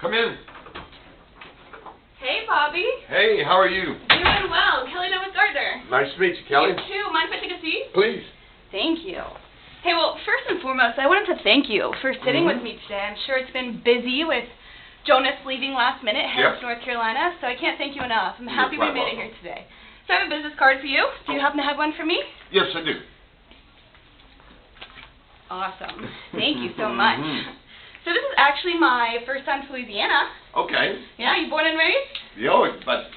Come in. Hey, Bobby. Hey, how are you? Doing well. Kelly Noah Gardner. Nice to meet you, Kelly. You too. Mind if I take a seat? Please. Thank you. Hey, well, first and foremost, I wanted to thank you for sitting with me today. I'm sure it's been busy with Jonas leaving last minute, headed to North Carolina, so I can't thank you enough. I'm happy we made it here today. So I have a business card for you. Do you happen to have one for me? Yes, I do. Awesome. Thank you so much. So this is actually my first time to Louisiana. Okay. Yeah, you born and raised? Yeah, about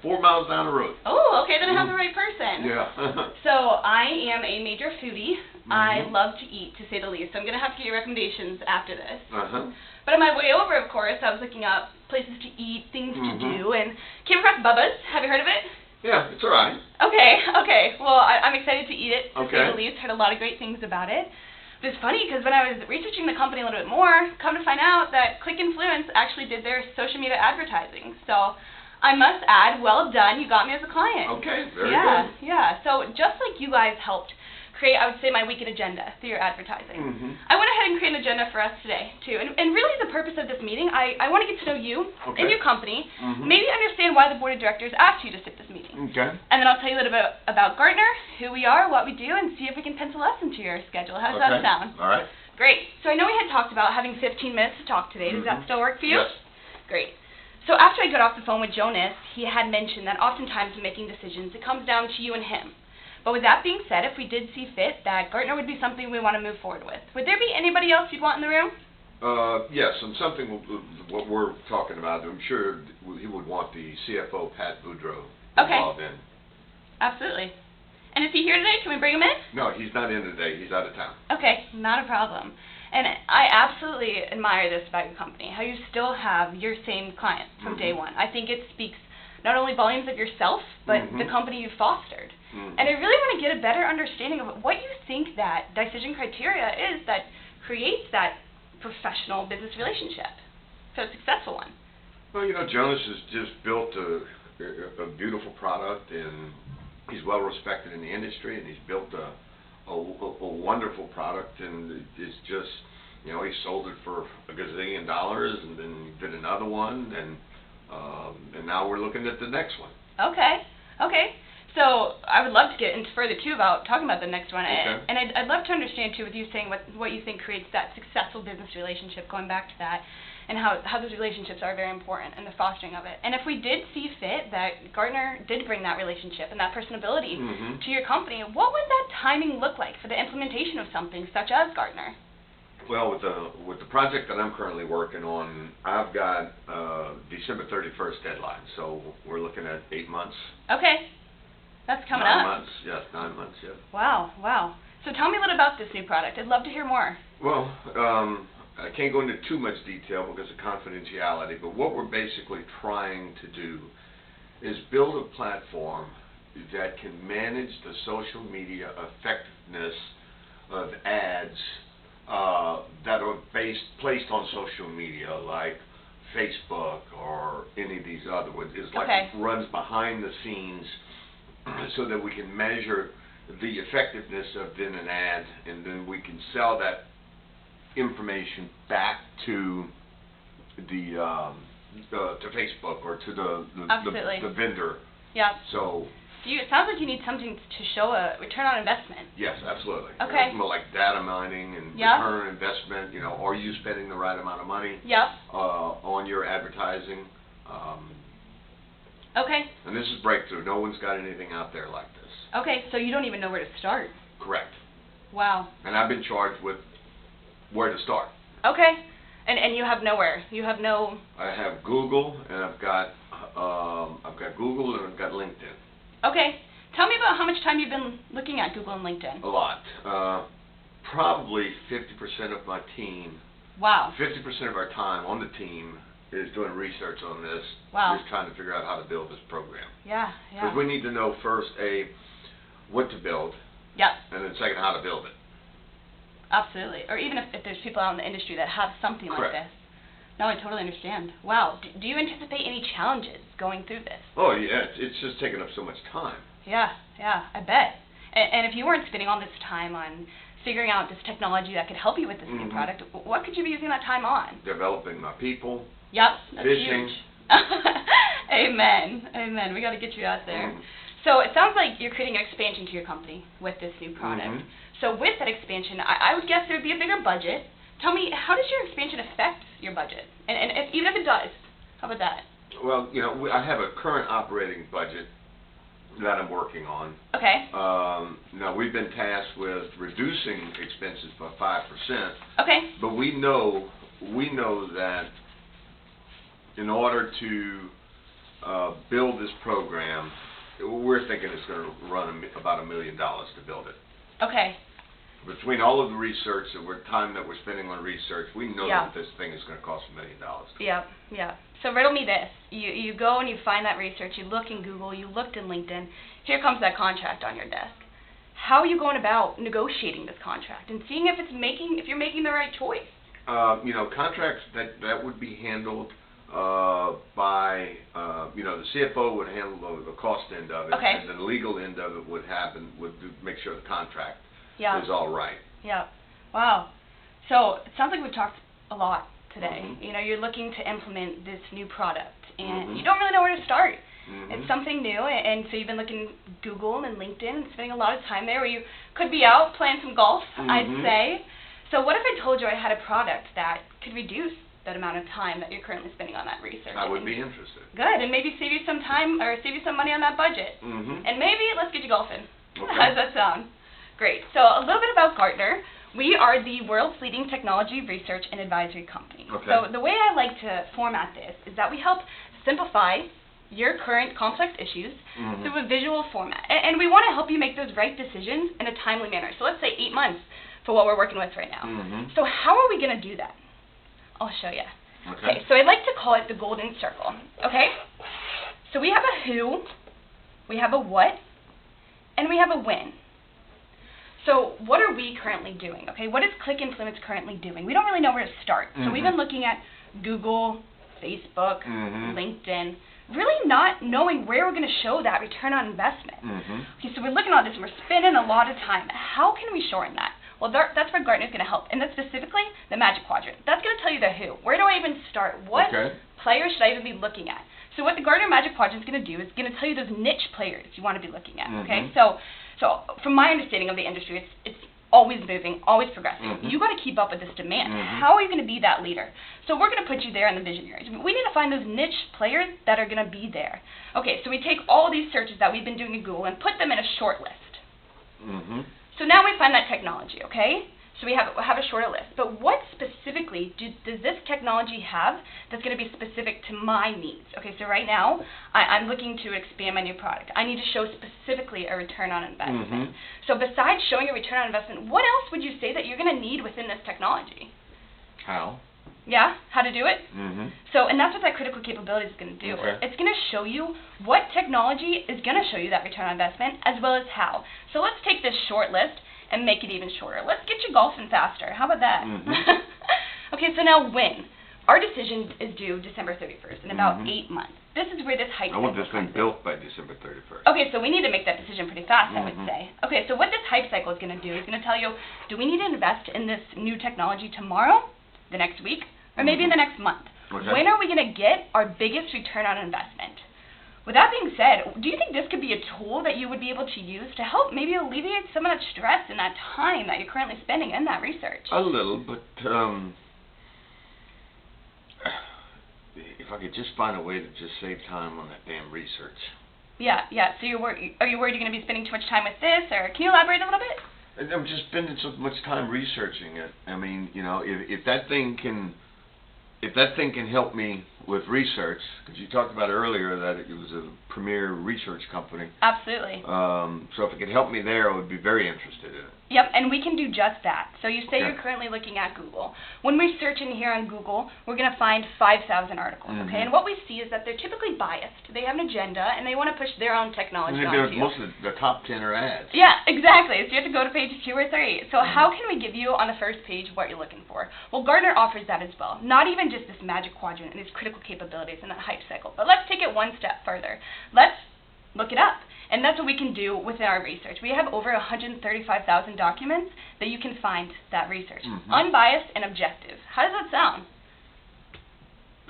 4 miles down the road. Oh, okay, then I have the right person. Yeah. So I am a major foodie. I love to eat, to say the least. So I'm going to have to get your recommendations after this. But on my way over, of course, I was looking up places to eat, things to do, and came across Bubba's. Have you heard of it? Yeah, it's all right. Okay. Well, I'm excited to eat it, to say the least. Heard a lot of great things about it. But it's funny because when I was researching the company a little bit more, come to find out that ClickInfluence actually did their social media advertising. So I must add, well done, you got me as a client. Okay, very good. Yeah. So just like you guys helped create, I would say, my weekend agenda through your advertising, I went ahead and created an agenda for us today, too. And really the purpose of this meeting, I want to get to know you and your company, maybe understand why the board of directors asked you to sit this meeting. And then I'll tell you a little bit about Gardner, who we are, what we do, and see if we can pencil us into your schedule. How does that sound? All right. Great. So I know we had talked about having 15 minutes to talk today. Does that still work for you? Yes. Great. So after I got off the phone with Jonas, he had mentioned that oftentimes in making decisions, it comes down to you and him. But with that being said, if we did see fit that Gardner would be something we want to move forward with, would there be anybody else you'd want in the room? Yes, and something what we're talking about, I'm sure he would want the CFO, Pat Boudreau, involved in. Absolutely. And is he here today? Can we bring him in? No, he's not in today. He's out of town. Okay, not a problem. And I absolutely admire this about your company, how you still have your same client from day one. I think it speaks not only volumes of yourself, but the company you've fostered. And I really want to get a better understanding of what you think that decision criteria is that creates that professional business relationship, so a successful one. Well, you know, Jonas has just built a beautiful product, and he's well respected in the industry, and he's built a wonderful product, and it's just, you know, he sold it for $1 gazillion, and then did another one, and now we're looking at the next one. Okay. So I would love to get into further too about talking about the next one, and I'd love to understand too with you saying what you think creates that successful business relationship, going back to that, and how those relationships are very important in the fostering of it. And if we did see fit that Gardner did bring that relationship and that personability to your company, what would that timing look like for the implementation of something such as Gardner? Well, with the project that I'm currently working on, I've got December 31st deadline, so we're looking at 8 months. Okay. That's coming up. 9 months, yes, 9 months, yeah. Wow. So tell me a little about this new product. I'd love to hear more. Well, I can't go into too much detail because of confidentiality, but what we're basically trying to do is build a platform that can manage the social media effectiveness of ads that are placed on social media, like Facebook or any of these other ones. It's like it runs behind the scenes so that we can measure the effectiveness of then an ad, and then we can sell that information back to the to Facebook or to the vendor. Yeah. So it sounds like you need something to show a return on investment. Yes, absolutely. Okay. It's more like data mining and return on investment. You know, are you spending the right amount of money on your advertising? Okay. And this is breakthrough. No one's got anything out there like this. Okay, so you don't even know where to start. Correct. Wow. And I've been charged with where to start. Okay. And you have nowhere. You have no. I have Google, and I've got Google, and I've got LinkedIn. Okay. Tell me about how much time you've been looking at Google and LinkedIn. A lot. Probably 50% of my team. Wow. 50% of our time on the team is doing research on this. Wow. Just trying to figure out how to build this program. Yeah. Because we need to know first, what to build. Yep. And then second, how to build it. Absolutely. Or even if there's people out in the industry that have something like this. No, I totally understand. Wow. Do you anticipate any challenges going through this? Oh, yeah. It's just taking up so much time. Yeah, I bet. And if you weren't spending all this time on figuring out this technology that could help you with this new product, what could you be using that time on? Developing my people, Yep, that's fishing. huge. Amen. Amen. We got to get you out there. Mhm. So it sounds like you're creating an expansion to your company with this new product. Mhm. So with that expansion, I would guess there would be a bigger budget. Tell me, how does your expansion affect your budget? And if, even if it does, how about that? Well, you know, I have a current operating budget that I'm working on. Okay. Now, we've been tasked with reducing expenses by 5%, Okay. but we know that in order to build this program, we're thinking it's going to run about $1 million to build it. Okay. Between all of the research time that we're spending on research, we know Yeah. that this thing is going to cost $1 million. Yeah, yeah. So riddle me this. You go and you find that research, you look in Google, you looked in LinkedIn, here comes that contract on your desk. How are you going about negotiating this contract and seeing if you're making the right choice? You know, contracts that would be handled by, you know, the CFO would handle the cost end of it, Okay. and the legal end of it would make sure the contract Yeah. is all right. Yeah. Wow. So it sounds like we've talked a lot today. Mhm. You know, you're looking to implement this new product, and Mhm. you don't really know where to start. Mhm. It's something new, and so you've been looking Google and LinkedIn and spending a lot of time there where you could be out playing some golf, I'd Mhm. say. So what if I told you I had a product that could reduce that amount of time that you're currently spending on that research? I would and- be interested. Good, and maybe save you some time or save you some money on that budget. Mhm. And maybe let's get you golfing. Okay. How does that sound? Great. So a little bit about Gartner. We are the world's leading technology research and advisory company. Okay. So the way I like to format this is that we help simplify your current complex issues Mhm. through a visual format. And we want to help you make those right decisions in a timely manner. So let's say 8 months for what we're working with right now. Mhm. So how are we going to do that? I'll show you. Okay. So I'd like to call it the golden circle, okay? So we have a who, we have a what, and we have a when. So what are we currently doing, okay? What is Click Influence currently doing? We don't really know where to start. So we've Mhm. been looking at Google, Facebook, Mhm. LinkedIn, really not knowing where we're going to show that return on investment. Mhm. Okay, so we're looking at all this and we're spending a lot of time. How can we shorten that? Well, that's where Gartner's going to help, and that's specifically the Magic Quadrant. That's going to tell you the who. Where do I even start? What Okay. players should I even be looking at? So what the Gartner Magic Quadrant is going to do is going to tell you those niche players you want to be looking at. Okay, Mhm. so from my understanding of the industry, it's always moving, always progressing. Mhm. You got to keep up with this demand. Mhm. How are you going to be that leader? So we're going to put you there in the visionaries. We need to find those niche players that are going to be there. Okay, so we take all these searches that we've been doing in Google and put them in a short list. Mhm. So now we find that technology, okay? So we have a shorter list. But what specifically does this technology have that's going to be specific to my needs? Okay, so right now, I'm looking to expand my new product. I need to show specifically a return on investment. Mhm. So besides showing a return on investment, what else would you say that you're going to need within this technology? How? Yeah? How to do it? Mhm. So, and that's what that critical capability is going to do. Okay. It's going to show you what technology is going to show you that return on investment, as well as how. So let's take this short list and make it even shorter. Let's get you golfing faster. How about that? Mhm. Okay, so now when? Our decision is due December 31st, in about Mhm. 8 months. This is where this hype I want cycle this thing comes in. built by December 31st. Okay, so we need to make that decision pretty fast, I would Mhm. say. Okay, so what this hype cycle is going to do is going to tell you, do we need to invest in this new technology tomorrow, the next week, or maybe in the next month? Okay. When are we going to get our biggest return on investment? With that being said, do you think this could be a tool that you would be able to use to help maybe alleviate some of that stress and that time that you're currently spending in that research? A little, but if I could just find a way to just save time on that damn research. Yeah. So are you worried you're going to be spending too much time with this, or can you elaborate a little bit? And I'm just spending so much time researching it. I mean, you know, if that thing can help me with research, because you talked about earlier that it was a premier research company. Absolutely. So if it could help me there, I would be very interested in it. Yep, and we can do just that. So you say Okay. you're currently looking at Google. When we search in here on Google, we're going to find 5,000 articles, Mhm. okay? And what we see is that they're typically biased. They have an agenda, and they want to push their own technology onto you. Most of the top 10 are ads. Yeah, exactly. So you have to go to page 2 or 3. So how can we give you on the first page what you're looking for? Well, Gartner offers that as well. Not even just this Magic Quadrant and these critical capabilities and that hype cycle, but let's take it one step further. Let's look it up. And that's what we can do within our research. We have over 135,000 documents that you can find that research. Mhm. Unbiased and objective. How does that sound?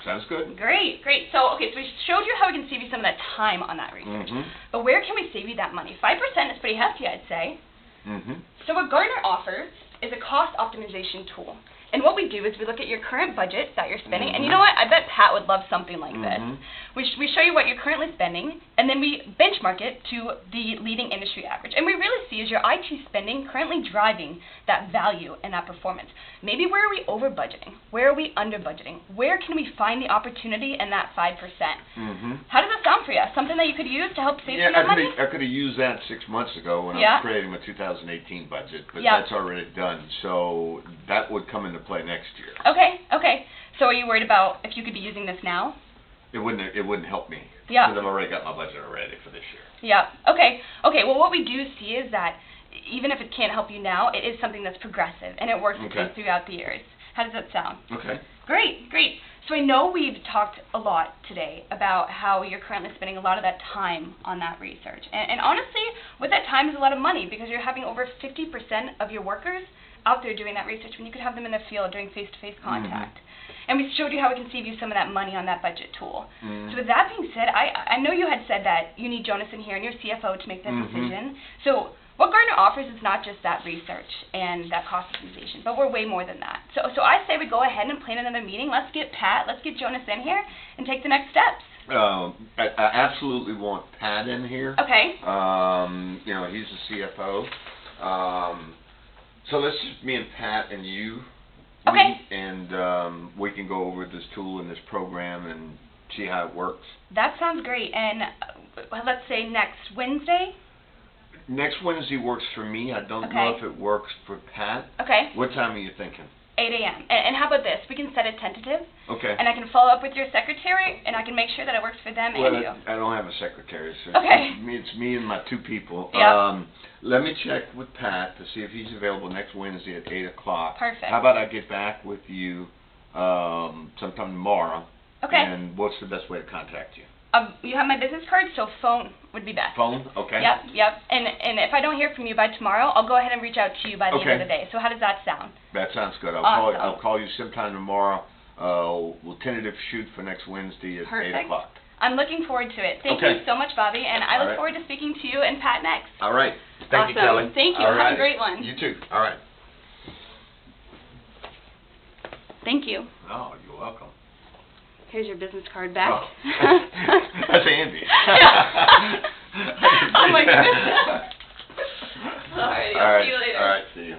Sounds good. Great, great. So, okay, so we showed you how we can save you some of that time on that research. But where can we save you that money? 5% is pretty hefty, I'd say. So what Gartner offers is a cost optimization tool. And what we do is we look at your current budget that you're spending, and you know what? I bet Pat would love something like this. We show you what you're currently spending, and then we benchmark it to the leading industry average. And we really see is your IT spending currently driving that value and that performance. Maybe where are we over budgeting? Where are we under budgeting? Where can we find the opportunity in that 5%? How does that sound for you? Something that you could use to help save some of that money? I could have used that 6 months ago when I was creating my 2018 budget, but that's already done. So that would come into play next year. Okay, okay. So are you worried about if you could be using this now? It wouldn't help me. Yeah. Because I've already got my budget already for this year. Yeah. Okay. Okay. Well, what we do see is that even if it can't help you now, it is something that's progressive and it works throughout the years. How does that sound? Okay. Great. Great. So I know we've talked a lot today about how you're currently spending a lot of that time on that research. And honestly, with that time is a lot of money because you're having over 50% of your workers out there doing that research when you could have them in the field doing face-to-face contact. And we showed you how we can save you some of that money on that budget tool. So with that being said, I know you had said that you need Jonas in here and your CFO to make that decision. So what Gartner offers is not just that research and that cost optimization, but we're way more than that. So I say we go ahead and plan another meeting. Let's get Pat, let's get Jonas in here and take the next steps. I absolutely want Pat in here. Okay. You know, he's the CFO. So let's just me and Pat and you meet, and we can go over this tool and this program and see how it works. That sounds great. And let's say next Wednesday? Next Wednesday works for me. I don't know if it works for Pat. Okay. What time are you thinking? 8 a.m. And how about this? We can set a tentative. Okay. And I can follow up with your secretary, and I can make sure that it works for them and you. I don't have a secretary, so it's me and my 2 people. Yeah. Let me check with Pat to see if he's available next Wednesday at 8 o'clock. Perfect. How about I get back with you sometime tomorrow? Okay. And what's the best way to contact you? You have my business card, so phone would be best. Phone? Okay. Yep. And if I don't hear from you by tomorrow, I'll go ahead and reach out to you by the end of the day. So how does that sound? That sounds good. I'll call you sometime tomorrow. We'll tentative shoot for next Wednesday at 8 o'clock. I'm looking forward to it. Thank you so much, Bobby, and I look forward to speaking to you and Pat next. All right. Thank you, Kelly. Thank you. Have a great one. You too. All right. Thank you. Oh, you're welcome. Here's your business card back. Oh. That's Andy. Oh my goodness. All right. I'll see you later. All right. See you.